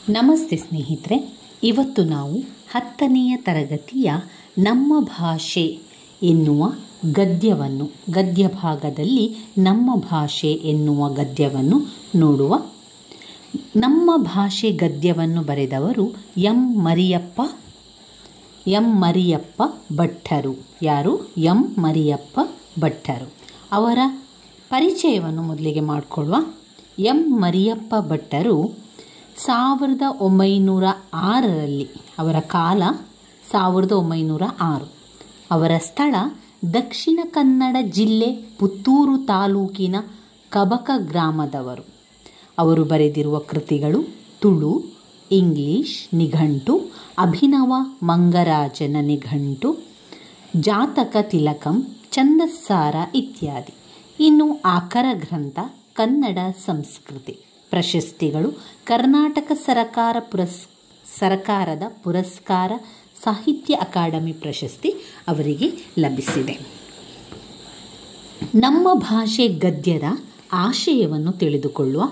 ನಮಸ್ತೆ ಸ್ನೇಹಿತರೆ, ಇವತ್ತು ನಾವು 10ನೆಯ ತರಗತಿಯ ನಮ್ಮ ಭಾಷೆ ಎನ್ನುವ ಗದ್ಯ ಭಾಗದಲ್ಲಿ ನಮ್ಮ ಭಾಷೆ ಎನ್ನುವ ಗದ್ಯವನ್ನು ನೋಡುವ. ನಮ್ಮ ಭಾಷೆ ಗದ್ಯವನ್ನು ಬರೆದವರು ಎಂ ಮರಿಯಪ್ಪ ಭಟ್ಟರು. ಯಾರು? ಎಂ ಮರಿಯಪ್ಪ ಭಟ್ಟರು. ಅವರ ಪರಿಚಯವನ್ನು ಮೊದಲಿಗೆ ಮಾಡಿಕೊಳ್ಳುವ. ಎಂ ಮರಿಯಪ್ಪ ಭಟ್ಟರು 1906ರಲ್ಲಿ, ಅವರ ಕಾಲ 1906. ಅವರ ಸ್ಥಳ ದಕ್ಷಿಣ ಕನ್ನಡ ಜಿಲ್ಲೆ ಪುತ್ತೂರು ತಾಲೂಕಿನ ಕಬಕ ಗ್ರಾಮದವರು. ಅವರು ಬರೆದಿರುವ ಕೃತಿಗಳು ತುಳು, ಇಂಗ್ಲಿಷ್ ನಿಘಂಟು, ಅಭಿನವ ಮಂಗರಾಜನ ನಿಘಂಟು, ಜಾತಕ ತಿಲಕಂ, ಛಂದಸ್ಸಾರ ಇತ್ಯಾದಿ. ಇನ್ನು ಆಕರ ಗ್ರಂಥ, ಕನ್ನಡ ಸಂಸ್ಕೃತಿ. ಪ್ರಶಸ್ತಿಗಳು: ಕರ್ನಾಟಕ ಸರಕಾರದ ಪುರಸ್ಕಾರ, ಸಾಹಿತ್ಯ ಅಕಾಡೆಮಿ ಪ್ರಶಸ್ತಿ ಅವರಿಗೆ ಲಭಿಸಿದೆ. ನಮ್ಮ ಭಾಷೆ ಗದ್ಯದ ಆಶಯವನ್ನು ತಿಳಿದುಕೊಳ್ಳುವ.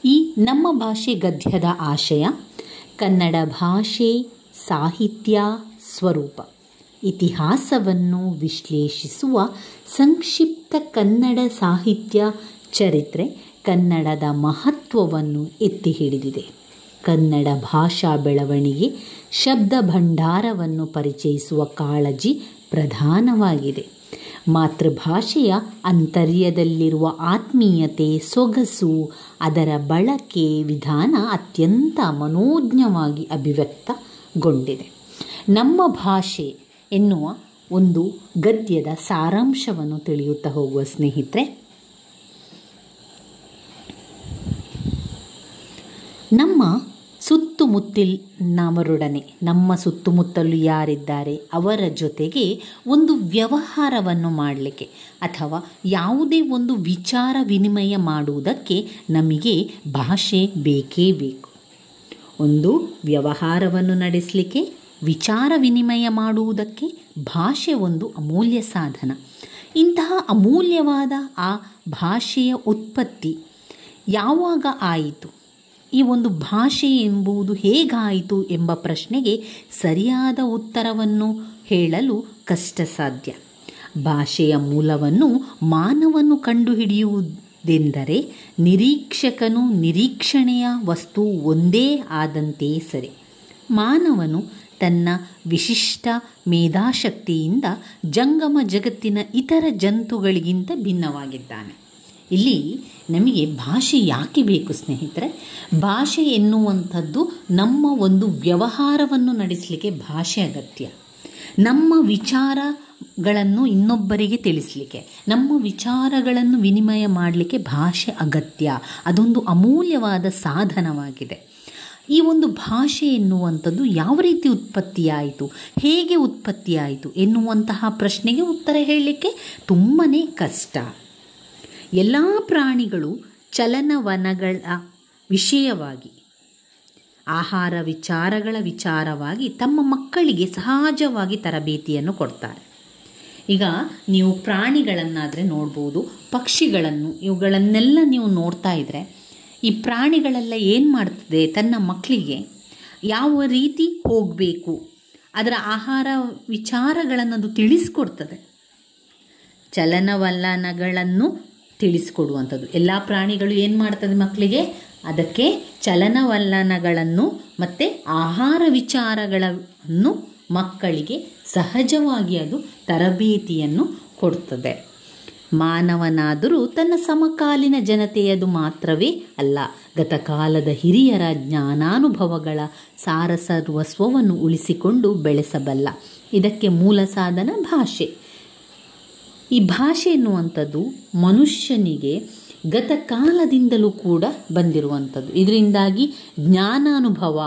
ಈ ನಮ್ಮ ಭಾಷೆ ಗದ್ಯದ ಆಶಯ: ಕನ್ನಡ ಭಾಷೆ, ಸಾಹಿತ್ಯ, ಸ್ವರೂಪ, ಇತಿಹಾಸವನ್ನು ವಿಶ್ಲೇಷಿಸುವ ಸಂಕ್ಷಿಪ್ತ ಕನ್ನಡ ಸಾಹಿತ್ಯ ಚರಿತ್ರೆ ಕನ್ನಡದ ಮಹತ್ವವನ್ನು ಎತ್ತಿ ಹಿಡಿದಿದೆ. ಕನ್ನಡ ಭಾಷಾ ಬೆಳವಣಿಗೆ, ಶಬ್ದ ಭಂಡಾರವನ್ನು ಪರಿಚಯಿಸುವ ಕಾಳಜಿ ಪ್ರಧಾನವಾಗಿದೆ. ಮಾತೃಭಾಷೆಯ ಅಂತರ್ಯದಲ್ಲಿರುವ ಆತ್ಮೀಯತೆ, ಸೊಗಸು, ಅದರ ಬಳಕೆ ವಿಧಾನ ಅತ್ಯಂತ ಮನೋಜ್ಞವಾಗಿ ಅಭಿವ್ಯಕ್ತಗೊಂಡಿದೆ. ನಮ್ಮ ಭಾಷೆ ಎನ್ನುವ ಒಂದು ಗದ್ಯದ ಸಾರಾಂಶವನ್ನು ತಿಳಿಯುತ್ತಾ ಹೋಗುವ ಸ್ನೇಹಿತರೆ. ನಮ್ಮ ಸುತ್ತಮುತ್ತಲಿನವರೊಡನೆ, ನಮ್ಮ ಸುತ್ತಮುತ್ತಲು ಯಾರಿದ್ದಾರೆ ಅವರ ಜೊತೆಗೆ ಒಂದು ವ್ಯವಹಾರವನ್ನು ಮಾಡಲಿಕ್ಕೆ ಅಥವಾ ಯಾವುದೇ ಒಂದು ವಿಚಾರ ವಿನಿಮಯ ಮಾಡುವುದಕ್ಕೆ ನಮಗೆ ಭಾಷೆ ಬೇಕೇ ಬೇಕು. ಒಂದು ವ್ಯವಹಾರವನ್ನು ನಡೆಸಲಿಕ್ಕೆ, ವಿಚಾರ ವಿನಿಮಯ ಮಾಡುವುದಕ್ಕೆ ಭಾಷೆ ಒಂದು ಅಮೂಲ್ಯ ಸಾಧನ. ಇಂತಹ ಅಮೂಲ್ಯವಾದ ಆ ಭಾಷೆಯ ಉತ್ಪತ್ತಿ ಯಾವಾಗ ಆಯಿತು, ಈ ಒಂದು ಭಾಷೆ ಎಂಬುದು ಹೇಗಾಯಿತು ಎಂಬ ಪ್ರಶ್ನೆಗೆ ಸರಿಯಾದ ಉತ್ತರವನ್ನು ಹೇಳಲು ಕಷ್ಟ ಸಾಧ್ಯ. ಭಾಷೆಯ ಮೂಲವನ್ನು ಮಾನವನು ಕಂಡುಹಿಡಿಯುವುದೆಂದರೆ ನಿರೀಕ್ಷಕನು ನಿರೀಕ್ಷಣೆಯ ವಸ್ತು ಒಂದೇ ಆದಂತೆಯೇ ಸರಿ. ಮಾನವನು ತನ್ನ ವಿಶಿಷ್ಟ ಮೇಧಾಶಕ್ತಿಯಿಂದ ಜಂಗಮ ಜಗತ್ತಿನ ಇತರ ಜಂತುಗಳಿಗಿಂತ ಭಿನ್ನವಾಗಿದ್ದಾನೆ. ಇಲ್ಲಿ ನಮಗೆ ಭಾಷೆ ಯಾಕೆ ಬೇಕು ಸ್ನೇಹಿತರೆ? ಭಾಷೆ ಎನ್ನುವಂಥದ್ದು ನಮ್ಮ ಒಂದು ವ್ಯವಹಾರವನ್ನು ನಡೆಸಲಿಕ್ಕೆ ಭಾಷೆ ಅಗತ್ಯ. ನಮ್ಮ ವಿಚಾರಗಳನ್ನು ಇನ್ನೊಬ್ಬರಿಗೆ ತಿಳಿಸಲಿಕ್ಕೆ, ನಮ್ಮ ವಿಚಾರಗಳನ್ನು ವಿನಿಮಯ ಮಾಡಲಿಕ್ಕೆ ಭಾಷೆ ಅಗತ್ಯ. ಅದೊಂದು ಅಮೂಲ್ಯವಾದ ಸಾಧನವಾಗಿದೆ. ಈ ಒಂದು ಭಾಷೆ ಎನ್ನುವಂಥದ್ದು ಯಾವ ರೀತಿ ಉತ್ಪತ್ತಿಯಾಯಿತು, ಹೇಗೆ ಉತ್ಪತ್ತಿಯಾಯಿತು ಎನ್ನುವಂತಹ ಪ್ರಶ್ನೆಗೆ ಉತ್ತರ ಹೇಳಲಿಕ್ಕೆ ತುಂಬಾ ಕಷ್ಟ. ಎಲ್ಲ ಪ್ರಾಣಿಗಳು ಚಲನವಲನಗಳ ವಿಷಯವಾಗಿ, ಆಹಾರ ವಿಚಾರಗಳ ವಿಚಾರವಾಗಿ ತಮ್ಮ ಮಕ್ಕಳಿಗೆ ಸಹಜವಾಗಿ ತರಬೇತಿಯನ್ನು ಕೊಡ್ತಾರೆ. ಈಗ ನೀವು ಪ್ರಾಣಿಗಳನ್ನಾದರೆ ನೋಡ್ಬೋದು, ಪಕ್ಷಿಗಳನ್ನು, ಇವುಗಳನ್ನೆಲ್ಲ ನೀವು ನೋಡ್ತಾ ಇದ್ದರೆ ಈ ಪ್ರಾಣಿಗಳೆಲ್ಲ ಏನು ಮಾಡ್ತದೆ, ತನ್ನ ಮಕ್ಕಳಿಗೆ ಯಾವ ರೀತಿ ಹೋಗಬೇಕು, ಅದರ ಆಹಾರ ವಿಚಾರಗಳನ್ನು ಅದು ತಿಳಿಸ್ಕೊಡ್ತದೆ. ಚಲನವಲನಗಳನ್ನು ತಿಳಿಸ್ಕೊಡುವಂಥದ್ದು. ಎಲ್ಲ ಪ್ರಾಣಿಗಳು ಏನು ಮಾಡ್ತದೆ ಮಕ್ಕಳಿಗೆ? ಅದಕ್ಕೆ ಚಲನವಲನಗಳನ್ನು ಮತ್ತು ಆಹಾರ ವಿಚಾರಗಳನ್ನು ಮಕ್ಕಳಿಗೆ ಸಹಜವಾಗಿ ಅದು ತರಬೇತಿಯನ್ನು ಕೊಡ್ತದೆ. ಮಾನವನಾದರೂ ತನ್ನ ಸಮಕಾಲೀನ ಜನತೆಯದು ಮಾತ್ರವೇ ಅಲ್ಲ, ಗತಕಾಲದ ಹಿರಿಯರ ಜ್ಞಾನಾನುಭವಗಳ ಸಾರಸರ್ವಸ್ವವನ್ನು ಉಳಿಸಿಕೊಂಡು ಬೆಳೆಸಬಲ್ಲ. ಇದಕ್ಕೆ ಮೂಲ ಸಾಧನ ಭಾಷೆ. ಈ ಭಾಷೆ ಎನ್ನುವಂಥದ್ದು ಮನುಷ್ಯನಿಗೆ ಗತಕಾಲದಿಂದಲೂ ಕೂಡ ಬಂದಿರುವಂಥದ್ದು. ಇದರಿಂದಾಗಿ ಜ್ಞಾನಾನುಭವ,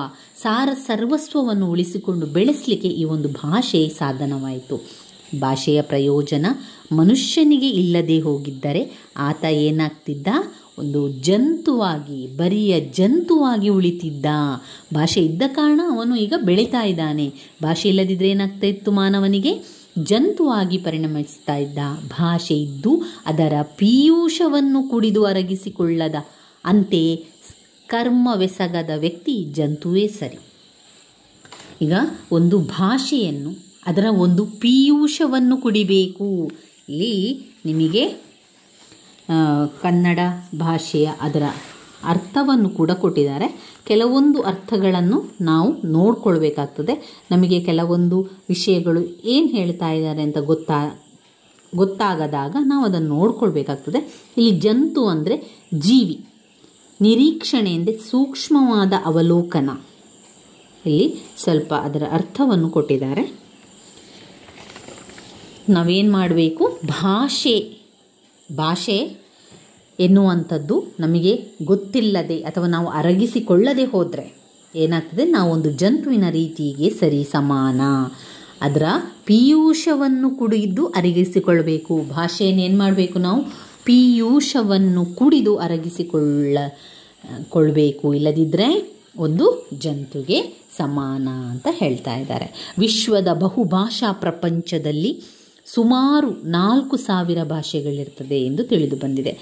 ಸಾರಸರ್ವಸ್ವವನ್ನು ಉಳಿಸಿಕೊಂಡು ಬೆಳೆಸಲಿಕ್ಕೆ ಈ ಒಂದು ಭಾಷೆ ಸಾಧನವಾಯಿತು. ಭಾಷೆಯ ಪ್ರಯೋಜನ ಮನುಷ್ಯನಿಗೆ ಇಲ್ಲದೆ ಹೋಗಿದ್ದರೆ ಆತ ಏನಾಗ್ತಿದ್ದ? ಒಂದು ಜಂತುವಾಗಿ, ಬರಿಯ ಜಂತುವಾಗಿ ಉಳಿತಿದ್ದ. ಭಾಷೆ ಇದ್ದ ಕಾರಣ ಅವನು ಈಗ ಬೆಳೀತಾ ಇದ್ದಾನೆ. ಭಾಷೆ ಇಲ್ಲದಿದ್ದರೆ ಏನಾಗ್ತಾ ಇತ್ತು? ಮಾನವನಿಗೆ ಜಂತುವಾಗಿ ಪರಿಣಮಿಸ್ತಾ ಇದ್ದ. ಭಾಷೆ ಇದ್ದು ಅದರ ಪೀಯೂಷವನ್ನು ಕುಡಿದು ಅರಗಿಸಿಕೊಳ್ಳದ ಅಂತೆಯೇ ಕರ್ಮವೆಸಗದ ವ್ಯಕ್ತಿ ಜಂತುವೇ ಸರಿ. ಈಗ ಒಂದು ಭಾಷೆಯನ್ನು ಅದರ ಒಂದು ಪೀಯೂಷವನ್ನು ಕುಡಿಬೇಕು. ಇಲ್ಲಿ ನಿಮಗೆ ಕನ್ನಡ ಭಾಷೆಯ ಅದರ ಅರ್ಥವನ್ನು ಕೂಡ ಕೊಟ್ಟಿದ್ದಾರೆ. ಕೆಲವೊಂದು ಅರ್ಥಗಳನ್ನು ನಾವು ನೋಡ್ಕೊಳ್ಬೇಕಾಗ್ತದೆ. ನಮಗೆ ಕೆಲವೊಂದು ವಿಷಯಗಳು ಏನು ಹೇಳ್ತಾ ಇದ್ದಾರೆ ಅಂತ ಗೊತ್ತಾಗದಾಗ ನಾವು ಅದನ್ನು ನೋಡ್ಕೊಳ್ಬೇಕಾಗ್ತದೆ. ಇಲ್ಲಿ ಜಂತು ಅಂದರೆ ಜೀವಿ, ನಿರೀಕ್ಷಣೆ ಅಂದರೆ ಸೂಕ್ಷ್ಮವಾದ ಅವಲೋಕನ. ಇಲ್ಲಿ ಸ್ವಲ್ಪ ಅದರ ಅರ್ಥವನ್ನು ಕೊಟ್ಟಿದ್ದಾರೆ. ನಾವೇನು ಮಾಡಬೇಕು, ಭಾಷೆ ಎನ್ನುವಂಥದ್ದು ನಮಗೆ ಗೊತ್ತಿಲ್ಲದೆ ಅಥವಾ ನಾವು ಅರಗಿಸಿಕೊಳ್ಳದೆ ಹೋದರೆ ಏನಾಗ್ತದೆ, ನಾವೊಂದು ಜಂತುವಿನ ರೀತಿಗೆ ಸರಿ ಸಮಾನ. ಅದರ ಪೀಯೂಷವನ್ನು ಕುಡಿದು ಅರಗಿಸಿಕೊಳ್ಬೇಕು. ಭಾಷೆಯನ್ನು ಏನು ಮಾಡಬೇಕು, ನಾವು ಪೀಯೂಷವನ್ನು ಕುಡಿದು ಅರಗಿಸಿಕೊಳ್ಳಬೇಕು. ಇಲ್ಲದಿದ್ದರೆ ಒಂದು ಜಂತುಗೆ ಸಮಾನ ಅಂತ ಹೇಳ್ತಾ ಇದ್ದಾರೆ. ವಿಶ್ವದ ಬಹುಭಾಷಾ ಪ್ರಪಂಚದಲ್ಲಿ ಸುಮಾರು 4000 ಭಾಷೆಗಳಿರ್ತದೆ ಎಂದು ತಿಳಿದು ಬಂದಿದೆ.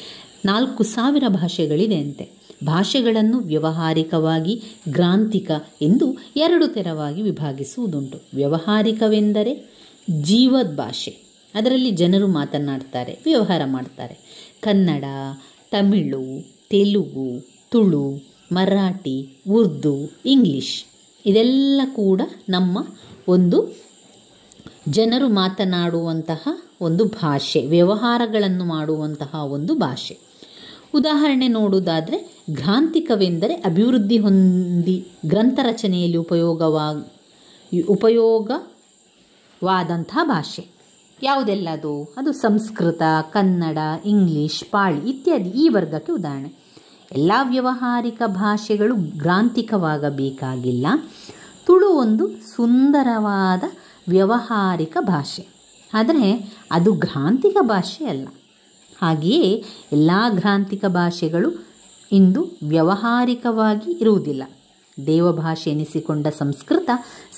4000 ಭಾಷೆಗಳಿದೆ ಅಂತೆ. ಭಾಷೆಗಳನ್ನು ವ್ಯಾವಹಾರಿಕವಾಗಿ, ಗ್ರಾಂಥಿಕ ಎಂದು 2 ತೆರವಾಗಿ ವಿಭಾಗಿಸುವುದುಂಟು. ವ್ಯಾವಹಾರಿಕವೆಂದರೆ ಜೀವದ್ ಭಾಷೆ, ಅದರಲ್ಲಿ ಜನರು ಮಾತನಾಡ್ತಾರೆ, ವ್ಯವಹಾರ ಮಾಡ್ತಾರೆ. ಕನ್ನಡ, ತಮಿಳು, ತೆಲುಗು, ತುಳು, ಮರಾಠಿ, ಉರ್ದು, ಇಂಗ್ಲಿಷ್ ಇದೆಲ್ಲ ಕೂಡ ನಮ್ಮ ಒಂದು ಜನರು ಮಾತನಾಡುವಂತಹ ಒಂದು ಭಾಷೆ, ವ್ಯವಹಾರಗಳನ್ನು ಮಾಡುವಂತಹ ಒಂದು ಭಾಷೆ. ಉದಾಹರಣೆ ನೋಡುವುದಾದರೆ ಗ್ರಾಂಥಿಕವೆಂದರೆ ಅಭಿವೃದ್ಧಿ ಹೊಂದಿ ಗ್ರಂಥ ರಚನೆಯಲ್ಲಿ ಉಪಯೋಗವಾದಂತಹ ಭಾಷೆ. ಯಾವುದೆಲ್ಲ ಅದು ಸಂಸ್ಕೃತ, ಕನ್ನಡ, ಇಂಗ್ಲಿಷ್, ಪಾಳಿ ಇತ್ಯಾದಿ ಈ ವರ್ಗಕ್ಕೆ ಉದಾಹರಣೆ. ಎಲ್ಲ ವ್ಯಾವಹಾರಿಕ ಭಾಷೆಗಳು ಗ್ರಾಂಥಿಕವಾಗಬೇಕಾಗಿಲ್ಲ. ತುಳು ಒಂದು ಸುಂದರವಾದ ವ್ಯಾವಹಾರಿಕ ಭಾಷೆ, ಆದರೆ ಅದು ಗ್ರಾಂಥಿಕ ಭಾಷೆ ಅಲ್ಲ. ಹಾಗೆಯೇ ಎಲ್ಲ ಗ್ರಾಂಥಿಕ ಭಾಷೆಗಳು ಇಂದು ವ್ಯಾವಹಾರಿಕವಾಗಿ ಇರುವುದಿಲ್ಲ. ದೇವಭಾಷೆ ಎನಿಸಿಕೊಂಡ ಸಂಸ್ಕೃತ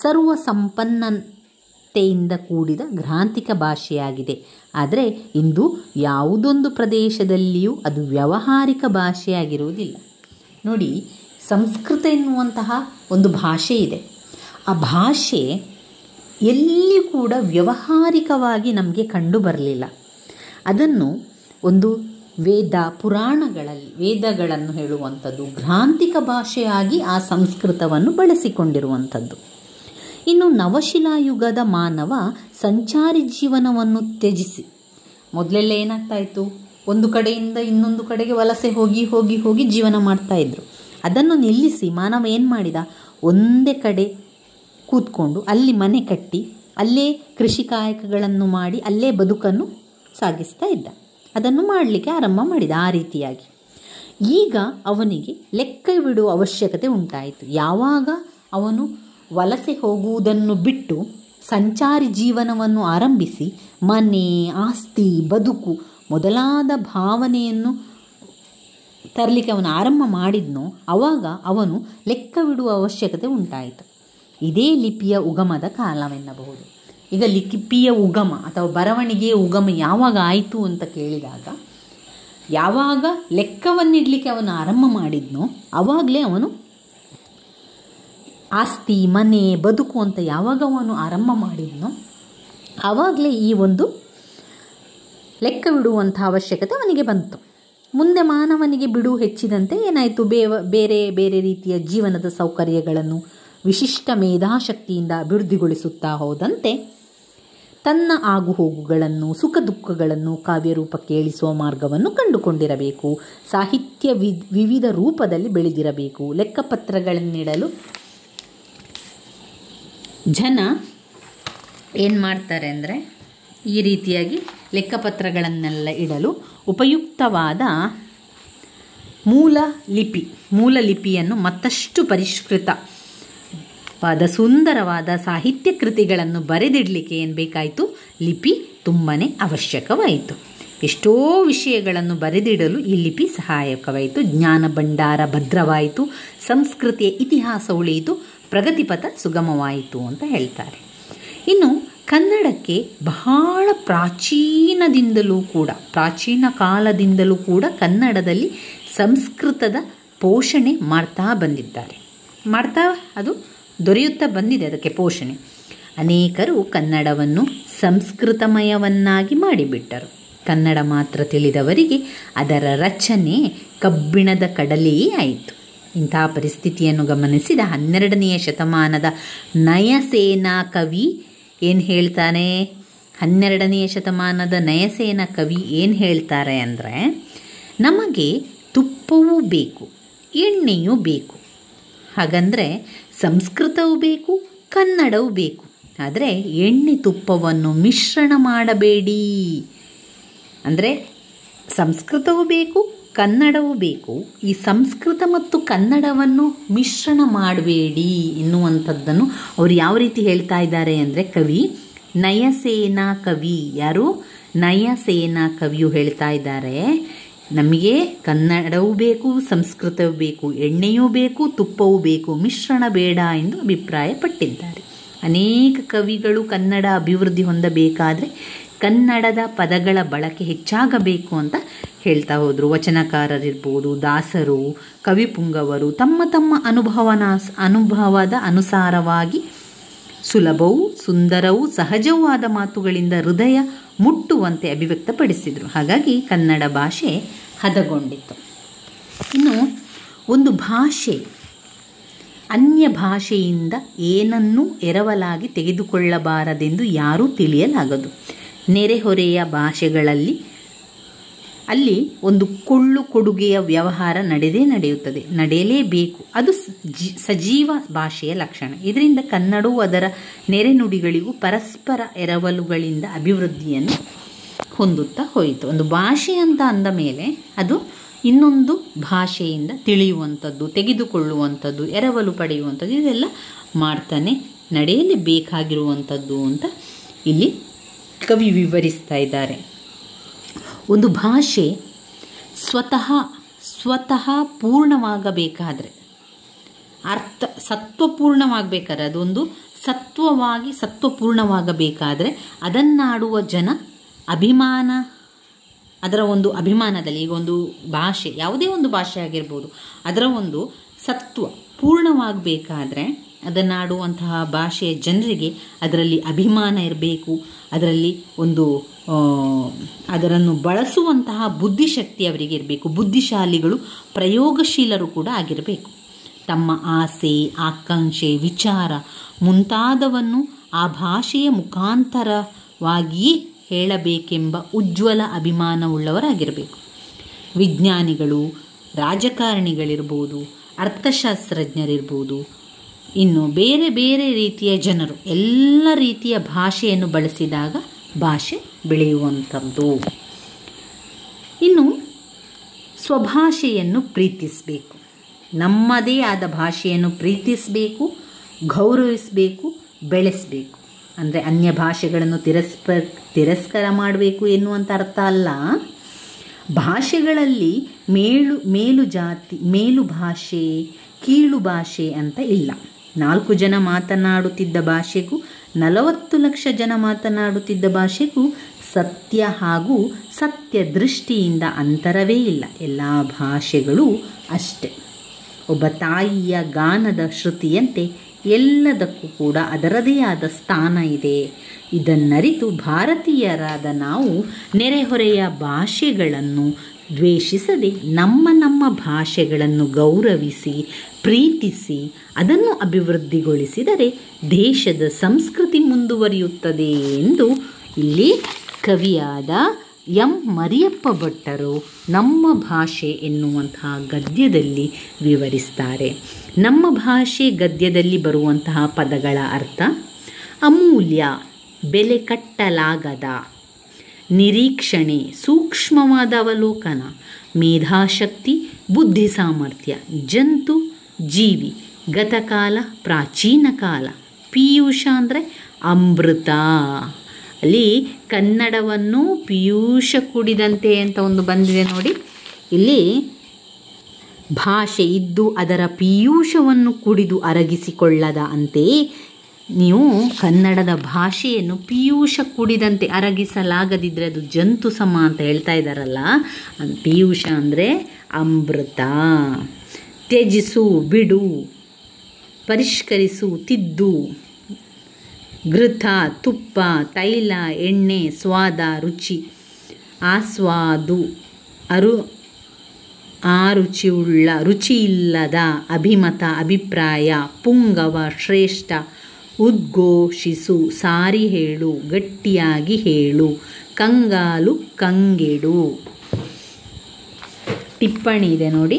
ಸರ್ವ ಸಂಪನ್ನತೆಯಿಂದ ಕೂಡಿದ ಗ್ರಾಂಥಿಕ ಭಾಷೆಯಾಗಿದೆ. ಆದರೆ ಇಂದು ಯಾವುದೊಂದು ಪ್ರದೇಶದಲ್ಲಿಯೂ ಅದು ವ್ಯಾವಹಾರಿಕ ಭಾಷೆಯಾಗಿರುವುದಿಲ್ಲ. ನೋಡಿ, ಸಂಸ್ಕೃತ ಎನ್ನುವಂತಹ ಒಂದು ಭಾಷೆ ಇದೆ. ಆ ಭಾಷೆ ಎಲ್ಲಿ ಕೂಡ ವ್ಯಾವಹಾರಿಕವಾಗಿ ನಮಗೆ ಕಂಡು ಬರಲಿಲ್ಲ. ಅದನ್ನು ಒಂದು ವೇದಗಳನ್ನು ಹೇಳುವಂಥದ್ದು ಗ್ರಾಂಥಿಕ ಭಾಷೆಯಾಗಿ ಆ ಸಂಸ್ಕೃತವನ್ನು ಬಳಸಿಕೊಂಡಿರುವಂಥದ್ದು. ಇನ್ನು ನವಶಿಲಾಯುಗದ ಮಾನವ ಸಂಚಾರಿ ಜೀವನವನ್ನು ತ್ಯಜಿಸಿ, ಮೊದಲೆಲ್ಲ ಏನಾಗ್ತಾ ಇತ್ತು, ಒಂದು ಕಡೆಯಿಂದ ಇನ್ನೊಂದು ಕಡೆಗೆ ವಲಸೆ ಹೋಗಿ ಜೀವನ ಮಾಡ್ತಾಯಿದ್ರು. ಅದನ್ನು ನಿಲ್ಲಿಸಿ ಮಾನವ ಏನು ಮಾಡಿದ, ಒಂದೇ ಕಡೆ ಕೂತ್ಕೊಂಡು ಅಲ್ಲಿ ಮನೆ ಕಟ್ಟಿ ಅಲ್ಲೇ ಕೃಷಿ ಕಾಯಕಗಳನ್ನು ಮಾಡಿ ಅಲ್ಲೇ ಬದುಕನ್ನು ಸಾಗಿಸ್ತಾ ಇದ್ದ. ಅದನ್ನು ಮಾಡಲಿಕ್ಕೆ ಆರಂಭ ಮಾಡಿದ. ಆ ರೀತಿಯಾಗಿ ಈಗ ಅವನಿಗೆ ಲೆಕ್ಕವಿಡುವ ಅವಶ್ಯಕತೆ ಉಂಟಾಯಿತು. ಯಾವಾಗ ಅವನು ವಲಸೆ ಹೋಗುವುದನ್ನು ಬಿಟ್ಟು ಸಂಚಾರಿ ಜೀವನವನ್ನು ಆರಂಭಿಸಿ ಮನೆ, ಆಸ್ತಿ, ಬದುಕು ಮೊದಲಾದ ಭಾವನೆಯನ್ನು ತರಲಿಕ್ಕೆ ಅವನು ಆರಂಭ ಮಾಡಿದ್ನೋ ಆವಾಗ ಅವನು ಲೆಕ್ಕವಿಡುವ ಅವಶ್ಯಕತೆ ಉಂಟಾಯಿತು. ಇದೇ ಲಿಪಿಯ ಉಗಮದ ಕಾಲವೆನ್ನಬಹುದು. ಈಗ ಲಿಪಿಯ ಉಗಮ ಅಥವಾ ಬರವಣಿಗೆಯ ಉಗಮ ಯಾವಾಗ ಆಯಿತು ಅಂತ ಕೇಳಿದಾಗ, ಯಾವಾಗ ಲೆಕ್ಕವನ್ನಿಡಲಿಕ್ಕೆ ಅವನು ಆರಂಭ ಮಾಡಿದ್ನೋ ಆವಾಗಲೇ ಅವನು ಆಸ್ತಿ, ಮನೆ, ಬದುಕು ಅಂತ ಯಾವಾಗ ಅವನು ಆರಂಭ ಮಾಡಿದ್ನೋ ಆವಾಗಲೇ ಈ ಒಂದು ಲೆಕ್ಕವಿಡುವಂಥ ಅವಶ್ಯಕತೆ ಅವನಿಗೆ ಬಂತು. ಮುಂದೆ ಮಾನವನಿಗೆ ಬಿಡುವು ಹೆಚ್ಚಿದಂತೆ ಏನಾಯಿತು, ಬೇರೆ ಬೇರೆ ರೀತಿಯ ಜೀವನದ ಸೌಕರ್ಯಗಳನ್ನು ವಿಶಿಷ್ಟ ಮೇಧಾಶಕ್ತಿಯಿಂದ ಅಭಿವೃದ್ಧಿಗೊಳಿಸುತ್ತಾ ಹೋದಂತೆ ತನ್ನ ಆಗುಹೋಗುಗಳನ್ನು, ಸುಖ ದುಃಖಗಳನ್ನು ಕಾವ್ಯರೂಪಕ್ಕೆ ಇಳಿಸುವ ಮಾರ್ಗವನ್ನು ಕಂಡುಕೊಂಡಿರಬೇಕು. ಸಾಹಿತ್ಯ ವಿವಿಧ ರೂಪದಲ್ಲಿ ಬೆಳೆದಿರಬೇಕು. ಲೆಕ್ಕಪತ್ರಗಳನ್ನಿಡಲು ಜನ ಏನು ಮಾಡ್ತಾರೆ ಅಂದರೆ, ಈ ರೀತಿಯಾಗಿ ಲೆಕ್ಕಪತ್ರಗಳನ್ನೆಲ್ಲ ಇಡಲು ಉಪಯುಕ್ತವಾದ ಮೂಲ ಲಿಪಿಯನ್ನು ಮತ್ತಷ್ಟು ಪರಿಷ್ಕೃತವಾದ ಸುಂದರವಾದ ಸಾಹಿತ್ಯ ಕೃತಿಗಳನ್ನು ಬರೆದಿಡಲಿಕ್ಕೆ ಏನು ಬೇಕಾಯಿತು, ಲಿಪಿ ತುಂಬಾ ಅವಶ್ಯಕವಾಯಿತು. ಎಷ್ಟೋ ವಿಷಯಗಳನ್ನು ಬರೆದಿಡಲು ಈ ಲಿಪಿ ಸಹಾಯಕವಾಯಿತು. ಜ್ಞಾನ ಭಂಡಾರ ಭದ್ರವಾಯಿತು, ಸಂಸ್ಕೃತಿಯ ಇತಿಹಾಸ ಉಳಿಯಿತು, ಪ್ರಗತಿಪಥ ಸುಗಮವಾಯಿತು ಅಂತ ಹೇಳ್ತಾರೆ. ಇನ್ನು ಕನ್ನಡಕ್ಕೆ ಬಹಳ ಪ್ರಾಚೀನ ಕಾಲದಿಂದಲೂ ಕೂಡ ಕನ್ನಡದಲ್ಲಿ ಸಂಸ್ಕೃತದ ಪೋಷಣೆ ಮಾಡ್ತಾ ಬಂದಿದ್ದಾರೆ. ಅದು ದೊರೆಯುತ್ತಾ ಬಂದಿದೆ ಅದಕ್ಕೆ ಪೋಷಣೆ. ಅನೇಕರು ಕನ್ನಡವನ್ನು ಸಂಸ್ಕೃತಮಯವನ್ನಾಗಿ ಮಾಡಿಬಿಟ್ಟರು. ಕನ್ನಡ ಮಾತ್ರ ತಿಳಿದವರಿಗೆ ಅದರ ರಚನೆ ಕಬ್ಬಿಣದ ಕಡಲೆಯೇ ಆಯಿತು. ಇಂಥ ಪರಿಸ್ಥಿತಿಯನ್ನು ಗಮನಿಸಿದ 12ನೇ ಶತಮಾನದ ನಯಸೇನ ಕವಿ ಏನು ಹೇಳ್ತಾನೆ? 12ನೇ ಶತಮಾನದ ನಯಸೇನ ಕವಿ ಏನು ಹೇಳ್ತಾರೆ ಅಂದರೆ, ನಮಗೆ ತುಪ್ಪವೂ ಬೇಕು, ಎಣ್ಣೆಯೂ ಬೇಕು. ಹಾಗಂದರೆ ಸಂಸ್ಕೃತವೂ ಬೇಕು, ಕನ್ನಡವೂ ಬೇಕು. ಆದರೆ ಎಣ್ಣೆ ತುಪ್ಪವನ್ನು ಮಿಶ್ರಣ ಮಾಡಬೇಡಿ. ಅಂದರೆ ಸಂಸ್ಕೃತವೂ ಬೇಕು, ಕನ್ನಡವೂ ಬೇಕು. ಈ ಸಂಸ್ಕೃತ ಮತ್ತು ಕನ್ನಡವನ್ನು ಮಿಶ್ರಣ ಮಾಡಬೇಡಿ ಎನ್ನುವಂಥದ್ದನ್ನು ಅವರು ಯಾವ ರೀತಿ ಹೇಳ್ತಾ ಇದ್ದಾರೆ ಅಂದರೆ, ಕವಿ ನಯಸೇನ ಕವಿ, ಯಾರು? ನಯಸೇನ ಕವಿಯು ಹೇಳ್ತಾ ಇದ್ದಾರೆ, ನಮಗೆ ಕನ್ನಡವೂ ಬೇಕು, ಸಂಸ್ಕೃತವೂ ಬೇಕು, ಎಣ್ಣೆಯೂ ಬೇಕು, ತುಪ್ಪವೂ ಬೇಕು, ಮಿಶ್ರಣ ಬೇಡ ಎಂದು ಅಭಿಪ್ರಾಯಪಟ್ಟಿದ್ದಾರೆ. ಅನೇಕ ಕವಿಗಳು ಕನ್ನಡ ಅಭಿವೃದ್ಧಿ ಹೊಂದಬೇಕಾದರೆ ಕನ್ನಡದ ಪದಗಳ ಬಳಕೆ ಹೆಚ್ಚಾಗಬೇಕು ಅಂತ ಹೇಳ್ತಾ ಹೋದರು. ವಚನಕಾರರಿರ್ಬೋದು, ದಾಸರು, ಕವಿಪುಂಗವರು ತಮ್ಮ ತಮ್ಮ ಅನುಭವದ ಅನುಸಾರವಾಗಿ ಸುಲಭವೂ ಸುಂದರವೂ ಸಹಜವೂ ಆದ ಮಾತುಗಳಿಂದ ಹೃದಯ ಮುಟ್ಟುವಂತೆ ಅಭಿವ್ಯಕ್ತಪಡಿಸಿದರು. ಹಾಗಾಗಿ ಕನ್ನಡ ಭಾಷೆ ಹದಗೊಂಡಿತ್ತು. ಇನ್ನು ಒಂದು ಭಾಷೆ ಅನ್ಯ ಭಾಷೆಯಿಂದ ಏನನ್ನೂ ಎರವಲಾಗಿ ತೆಗೆದುಕೊಳ್ಳಬಾರದೆಂದು ಯಾರೂ ತಿಳಿಯಲಾಗದು. ನೆರೆಹೊರೆಯ ಭಾಷೆಗಳಲ್ಲಿ ಅಲ್ಲಿ ಒಂದು ಕೊಳ್ಳು ಕೊಡುಗೆಯ ವ್ಯವಹಾರ ನಡೆಯುತ್ತದೆ, ನಡೆಯಲೇಬೇಕು. ಅದು ಸಜೀವ ಭಾಷೆಯ ಲಕ್ಷಣ. ಇದರಿಂದ ಕನ್ನಡವು ಅದರ ನೆರೆನುಡಿಗಳಿಗೂ ಪರಸ್ಪರ ಎರವಲುಗಳಿಂದ ಅಭಿವೃದ್ಧಿಯನ್ನು ಹೊಂದುತ್ತಾ ಹೋಯಿತು. ಒಂದು ಭಾಷೆ ಅಂತ ಅಂದ ಮೇಲೆ ಅದು ಇನ್ನೊಂದು ಭಾಷೆಯಿಂದ ತಿಳಿಯುವಂಥದ್ದು, ತೆಗೆದುಕೊಳ್ಳುವಂಥದ್ದು, ಎರವಲು ಪಡೆಯುವಂಥದ್ದು, ಇದೆಲ್ಲ ಮಾಡ್ತಾನೆ ನಡೆಯಲೇಬೇಕಾಗಿರುವಂಥದ್ದು ಅಂತ ಇಲ್ಲಿ ಕವಿ ವಿವರಿಸ್ತಾ ಇದ್ದಾರೆ. ಒಂದು ಭಾಷೆ ಸ್ವತಃ ಪೂರ್ಣವಾಗಬೇಕಾದ್ರೆ, ಸತ್ವಪೂರ್ಣವಾಗಬೇಕಾದ್ರೆ, ಅದೊಂದು ಸತ್ವಪೂರ್ಣವಾಗಬೇಕಾದ್ರೆ ಅದನ್ನಾಡುವ ಜನ ಅದರ ಒಂದು ಅಭಿಮಾನದಲ್ಲಿ, ಈಗ ಒಂದು ಭಾಷೆ, ಯಾವುದೇ ಒಂದು ಭಾಷೆ ಆಗಿರ್ಬೋದು, ಅದರ ಒಂದು ಸತ್ವ ಪೂರ್ಣವಾಗಬೇಕಾದ್ರೆ ಅದನ್ನಾಡುವಂತಹ ಭಾಷೆಯ ಜನರಿಗೆ ಅದರಲ್ಲಿ ಅಭಿಮಾನ ಇರಬೇಕು. ಅದರಲ್ಲಿ ಒಂದು ಅದನ್ನು ಬಳಸುವಂತಹ ಬುದ್ಧಿಶಕ್ತಿ ಅವರಿಗೆ ಇರಬೇಕು. ಬುದ್ಧಿಶಾಲಿಗಳು, ಪ್ರಯೋಗಶೀಲರು ಕೂಡ ಆಗಿರಬೇಕು. ತಮ್ಮ ಆಸೆ, ಆಕಾಂಕ್ಷೆ, ವಿಚಾರ ಮುಂತಾದವನ್ನು ಆ ಭಾಷೆಯ ಮುಖಾಂತರವಾಗಿಯೇ ಹೇಳಬೇಕೆಂಬ ಉಜ್ವಲ ಅಭಿಮಾನವುಳ್ಳವರಾಗಿರಬೇಕು. ವಿಜ್ಞಾನಿಗಳು, ರಾಜಕಾರಣಿಗಳಿರ್ಬೋದು, ಅರ್ಥಶಾಸ್ತ್ರಜ್ಞರಿರ್ಬೋದು, ಇನ್ನು ಬೇರೆ ಬೇರೆ ರೀತಿಯ ಜನರು ಎಲ್ಲ ರೀತಿಯ ಭಾಷೆಯನ್ನು ಬಳಸಿದಾಗ ಭಾಷೆ ಬೆಳೆಯುವಂಥದ್ದು. ಇನ್ನು ಸ್ವಭಾಷೆಯನ್ನು ಪ್ರೀತಿಸಬೇಕು. ನಮ್ಮದೇ ಆದ ಭಾಷೆಯನ್ನು ಪ್ರೀತಿಸಬೇಕು, ಗೌರವಿಸಬೇಕು, ಬೆಳೆಸಬೇಕು. ಅಂದರೆ ಅನ್ಯ ಭಾಷೆಗಳನ್ನು ತಿರಸ್ಕಾರ ಮಾಡಬೇಕು ಎನ್ನುವಂಥ ಅರ್ಥ ಅಲ್ಲ. ಭಾಷೆಗಳಲ್ಲಿ ಮೇಲು ಜಾತಿ, ಮೇಲು ಭಾಷೆ, ಕೀಳು ಭಾಷೆ ಅಂತ ಇಲ್ಲ. 4 ಜನ ಮಾತನಾಡುತ್ತಿದ್ದ ಭಾಷೆಗೂ 40 ಲಕ್ಷ ಜನ ಮಾತನಾಡುತ್ತಿದ್ದ ಭಾಷೆಗೂ ಸತ್ಯ ಹಾಗೂ ಸತ್ಯ ದೃಷ್ಟಿಯಿಂದ ಅಂತರವೇ ಇಲ್ಲ. ಎಲ್ಲ ಭಾಷೆಗಳು ಅಷ್ಟೆ. ಒಬ್ಬ ತಾಯಿಯ ಗಾನದ ಶ್ರುತಿಯಂತೆ ಎಲ್ಲದಕ್ಕೂ ಕೂಡ ಅದರದೇ ಆದ ಸ್ಥಾನ ಇದೆ. ಇದನ್ನರಿತು ಭಾರತೀಯರಾದ ನಾವು ನೆರೆಹೊರೆಯ ಭಾಷೆಗಳನ್ನು ದ್ವೇಷಿಸದೆ ನಮ್ಮ ಭಾಷೆಗಳನ್ನು ಗೌರವಿಸಿ, ಪ್ರೀತಿಸಿ, ಅದನ್ನು ಅಭಿವೃದ್ಧಿಗೊಳಿಸಿದರೆ ದೇಶದ ಸಂಸ್ಕೃತಿ ಮುಂದುವರಿಯುತ್ತದೆ ಎಂದು ಇಲ್ಲಿ ಕವಿಯಾದ ಎಂ ಮರಿಯಪ್ಪ ಭಟ್ಟರು ನಮ್ಮ ಭಾಷೆ ಎನ್ನುವಂತಹ ಗದ್ಯದಲ್ಲಿ ವಿವರಿಸ್ತಾರೆ. ನಮ್ಮ ಭಾಷೆ ಗದ್ಯದಲ್ಲಿ ಬರುವಂತಹ ಪದಗಳ ಅರ್ಥ: ಅಮೂಲ್ಯ, ಬೆಲೆ ಕಟ್ಟಲಾಗದ, ನಿರೀಕ್ಷಣೆ, ಸೂಕ್ಷ್ಮವಾದ ಅವಲೋಕನ, ಮೇಧಾಶಕ್ತಿ, ಬುದ್ಧಿ ಸಾಮರ್ಥ್ಯ, ಜಂತು, ಜೀವಿ, ಗತಕಾಲ, ಪ್ರಾಚೀನ ಕಾಲ, ಪೀಯೂಷ ಅಂದರೆ ಅಮೃತ. ಅಲ್ಲಿ ಕನ್ನಡವನ್ನು ಪೀಯೂಷ ಕುಡಿದಂತೆ ಅಂತ ಒಂದು ಬಂದಿದೆ ನೋಡಿ. ಇಲ್ಲಿ ಭಾಷೆ ಇದ್ದು ಅದರ ಪೀಯೂಷವನ್ನು ಕುಡಿದು ಅರಗಿಸಿಕೊಳ್ಳದ ಅಂತೆಯೇ ನೀವು ಕನ್ನಡದ ಭಾಷೆಯನ್ನು ಪೀಯೂಷ ಕುಡಿದಂತೆ ಅರಗಿಸಲಾಗದಿದ್ದರೆ ಅದು ಜಂತು ಸಮ ಅಂತ ಹೇಳ್ತಾ ಇದ್ದಾರಲ್ಲ. ಪೀಯೂಷ ಅಂದರೆ ಅಮೃತ. ತ್ಯಜಿಸು, ಬಿಡು, ಪರಿಷ್ಕರಿಸು, ತಿದ್ದು. ಘೃತ, ತುಪ್ಪ, ತೈಲ, ಎಣ್ಣೆ, ಸ್ವಾದ, ರುಚಿ, ಆಸ್ವಾದು, ರುಚಿಯುಳ್ಳ, ರುಚಿಯಿಲ್ಲದ, ಅಭಿಮತ, ಅಭಿಪ್ರಾಯ, ಪುಂಗವ, ಶ್ರೇಷ್ಠ. ಉದ್ಘೋಷಿಸು, ಸಾರಿ ಹೇಳು, ಗಟ್ಟಿಯಾಗಿ ಹೇಳು. ಕಂಗಾಲು, ಕಂಗೆಡು. ಟಿಪ್ಪಣಿ ಇದೆ ನೋಡಿ.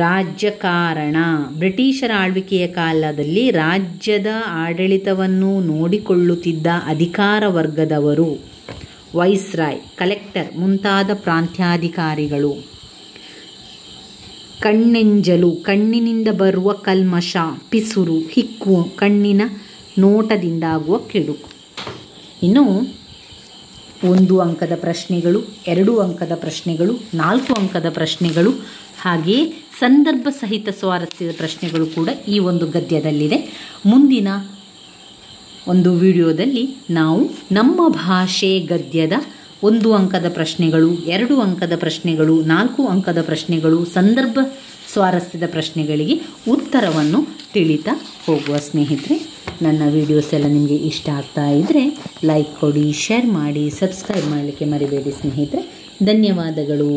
ರಾಜ್ಯಕಾರಣ. ಬ್ರಿಟಿಷರ ಆಳ್ವಿಕೆಯ ಕಾಲದಲ್ಲಿ ರಾಜ್ಯದ ಆಡಳಿತವನ್ನು ನೋಡಿಕೊಳ್ಳುತ್ತಿದ್ದ ಅಧಿಕಾರ ವರ್ಗದವರು, ವೈಸ್ರಾಯ್, ಕಲೆಕ್ಟರ್ ಮುಂತಾದ ಪ್ರಾಂತ್ಯಾಧಿಕಾರಿಗಳು. ಕಣ್ಣೆಂಜಲು, ಕಣ್ಣಿನಿಂದ ಬರುವ ಕಲ್ಮಶ, ಪಿಸುರು, ಹಿಕ್ಕು, ಕಣ್ಣಿನ ನೋಟದಿಂದಾಗುವ ಕೆಡುಕು. ಇನ್ನು 1 ಅಂಕದ ಪ್ರಶ್ನೆಗಳು, 2 ಅಂಕದ ಪ್ರಶ್ನೆಗಳು, 4 ಅಂಕದ ಪ್ರಶ್ನೆಗಳು, ಹಾಗೆಯೇ ಸಂದರ್ಭ ಸಹಿತ ಸ್ವಾರಸ್ಯದ ಪ್ರಶ್ನೆಗಳು ಕೂಡ ಈ ಒಂದು ಗದ್ಯದಲ್ಲಿದೆ. ಮುಂದಿನ ಒಂದು ವಿಡಿಯೋದಲ್ಲಿ ನಾವು ನಮ್ಮ ಭಾಷೆ ಗದ್ಯದ 1 ಅಂಕದ ಪ್ರಶ್ನೆಗಳು, 2 ಅಂಕದ ಪ್ರಶ್ನೆಗಳು, 4 ಅಂಕದ ಪ್ರಶ್ನೆಗಳು, ಸಂದರ್ಭ ಸ್ವಾರಸ್ಯದ ಪ್ರಶ್ನೆಗಳಿಗೆ ಉತ್ತರವನ್ನು ತಿಳಿತಾ ಹೋಗುವ. ಸ್ನೇಹಿತರೆ, ನನ್ನ ವಿಡಿಯೋಸ್ ಎಲ್ಲ ನಿಮಗೆ ಇಷ್ಟ ಆಗ್ತಾ ಇದ್ದರೆ ಲೈಕ್ ಕೊಡಿ, ಶೇರ್ ಮಾಡಿ, ಸಬ್ಸ್ಕ್ರೈಬ್ ಮಾಡಲಿಕ್ಕೆ ಮರಿಬೇಡಿ ಸ್ನೇಹಿತರೆ. ಧನ್ಯವಾದಗಳು.